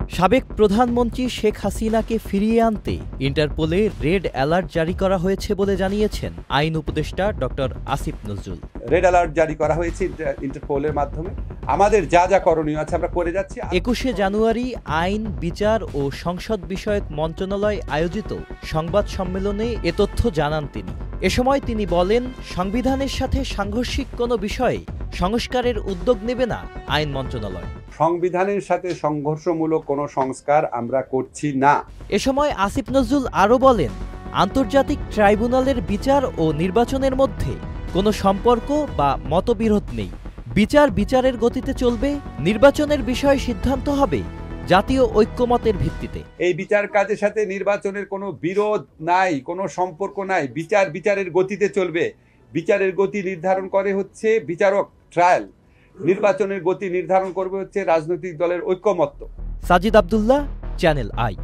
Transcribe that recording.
সাবেক প্রধানমন্ত্রী শেখ হাসিনাকে ফিরিয়ে আনতে ইন্টারপোলে রেড অ্যালার্ট জারি করা হয়েছে বলে জানিয়েছেন আইন উপদেষ্টা doctor Asif Nazrul. Red alert জারি করা হয়েছে ইন্টারপোলের মাধ্যমে। আমাদের যা যা করণীয় আছে আমরা করে যাচ্ছি। 21শে জানুয়ারি আইন, বিচার ও সংসদ বিষয়ক মন্ত্রণালয় আয়োজিত সংবাদ সম্মেলনে এ তথ্য জানান তিনি। এ সময় তিনি বলেন, সংবিধানের সাথে সাংঘর্ষিক কোনো বিষয়ে সংস্কারের উদ্যোগ নেবে না আইন মন্ত্রণালয়। সংবিধানের সাথে সংঘর্ষমূলক কোনো সংস্কার আমরা করছি না। এ সময় আসিফ নজরুল আরও বলেন, আন্তর্জাতিক ট্রাইব্যুনালের বিচার ও নির্বাচনের মধ্যে কোনো সম্পর্ক বা মতবিরোধ নেই। বিচারের গতিতে চলবে, নির্বাচনের বিষয়ে সিদ্ধান্ত হবে জাতীয় ঐক্যমতের ভিত্তিতে। এই বিচার কাজের সাথে নির্বাচনের কোনো বিরোধ নাই, কোনো সম্পর্ক নাই। বিচারের গতিতে চলবে। বিচারের গতি নির্ধারণ করে হচ্ছে বিচারক, ট্রায়াল। নির্বাচনের গতি নির্ধারণ করবে হচ্ছে রাজনৈতিক দলের ঐক্যমত্য। Sajid Abdullah, channel I.